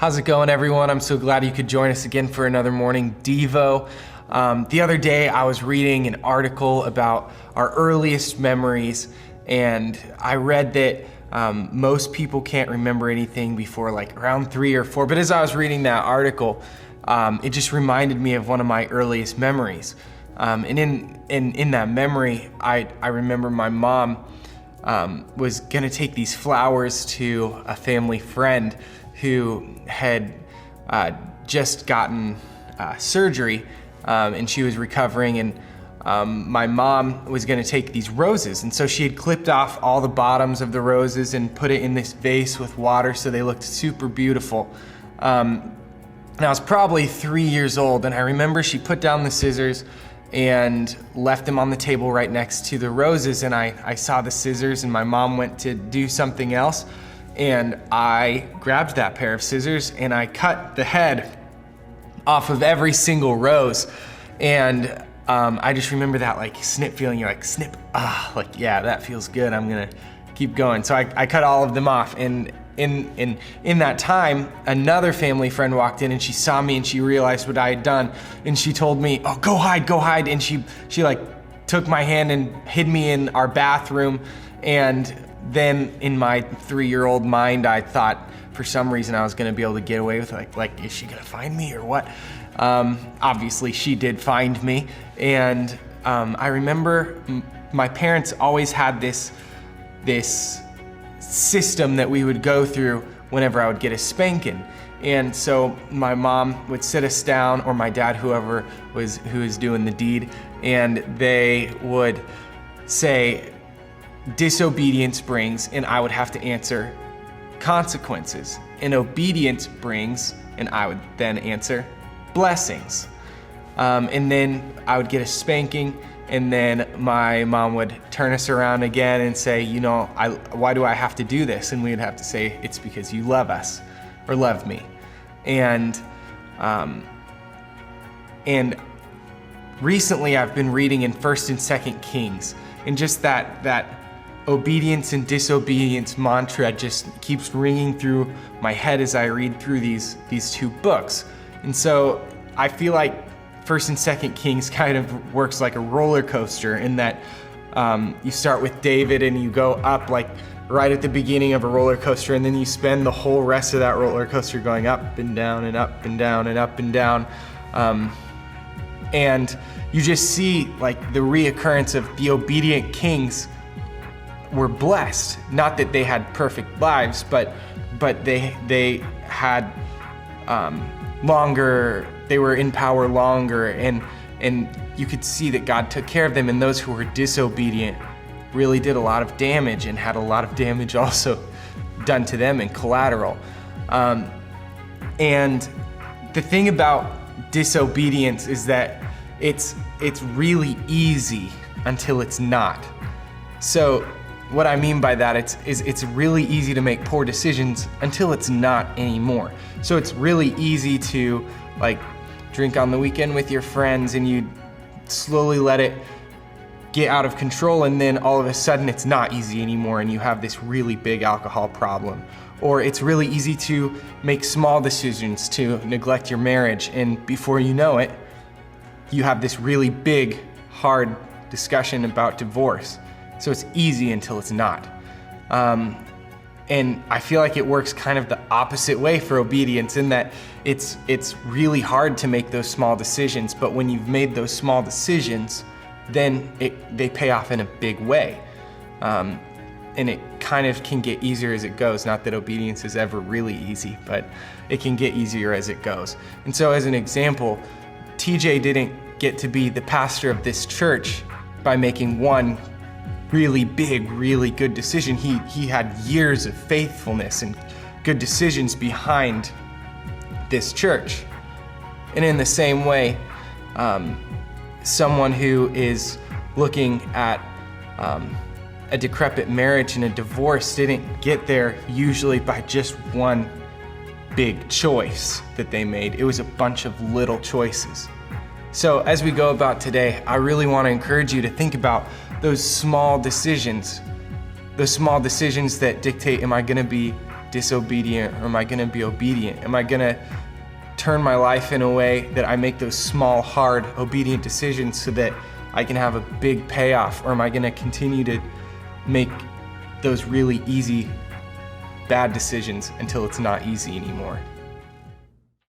How's it going, everyone? I'm so glad you could join us again for another morning Devo. The other day I was reading an article about our earliest memories, and I read that most people can't remember anything before like around 3 or 4. But as I was reading that article, it just reminded me of one of my earliest memories. And in that memory, I remember my mom was gonna take these flowers to a family friend who had just gotten surgery, and she was recovering, and my mom was gonna take these roses, and so she had clipped off all the bottoms of the roses and put it in this vase with water so they looked super beautiful. And I was probably 3 years old, and I remember she put down the scissors and left them on the table right next to the roses, and I saw the scissors, and my mom went to do something else, and I grabbed that pair of scissors and I cut the head off of every single rose. And I just remember that like snip feeling. You're like, snip, like, yeah, that feels good, I'm gonna keep going. So I cut all of them off, and in that time, another family friend walked in, and she saw me and she realized what I had done, and she told me, oh, go hide, and she like took my hand and hid me in our bathroom. And then in my 3-year-old mind, I thought for some reason I was gonna be able to get away with it. Like, is she gonna find me or what? Obviously she did find me. And I remember my parents always had this system that we would go through whenever I would get a spanking. And so my mom would sit us down, or my dad, who was doing the deed, and they would say, disobedience brings, and I would have to answer consequences, and obedience brings, and I would then answer blessings. And then I would get a spanking, and then my mom would turn us around again and say, why do I have to do this? And we'd have to say, it's because you love us, or love me. And recently I've been reading in 1st and 2nd Kings, and just that obedience and disobedience mantra just keeps ringing through my head as I read through these two books. And so I feel like 1st and 2nd Kings kind of works like a roller coaster, in that you start with David and you go up like right at the beginning of a roller coaster, and then you spend the whole rest of that roller coaster going up and down and up and down and up and down. And you just see like the reoccurrence of the obedient kings were blessed. Not that they had perfect lives, but they had longer, they were in power longer, and you could see that God took care of them. And those who were disobedient really did a lot of damage, and had a lot of damage also done to them in collateral. And the thing about disobedience is that it's really easy until it's not. So what I mean by that, it's really easy to make poor decisions until it's not anymore. So it's really easy to like drink on the weekend with your friends, and you slowly let it get out of control, and then all of a sudden it's not easy anymore, and you have this really big alcohol problem. Or it's really easy to make small decisions to neglect your marriage, and before you know it, you have this really big, hard discussion about divorce. So it's easy until it's not. And I feel like it works kind of the opposite way for obedience, in that it's really hard to make those small decisions, but when you've made those small decisions, then they pay off in a big way. And it kind of can get easier as it goes. Not that obedience is ever really easy, but it can get easier as it goes. And so as an example, TJ didn't get to be the pastor of this church by making one really big, really good decision. He had years of faithfulness and good decisions behind this church. And in the same way, someone who is looking at a decrepit marriage and a divorce didn't get there usually by just one big choice that they made. It was a bunch of little choices. So as we go about today, I really want to encourage you to think about those small decisions that dictate, am I going to be disobedient, or am I gonna be obedient? Am I gonna turn my life in a way that I make those small, hard, obedient decisions so that I can have a big payoff? Or am I gonna continue to make those really easy, bad decisions until it's not easy anymore?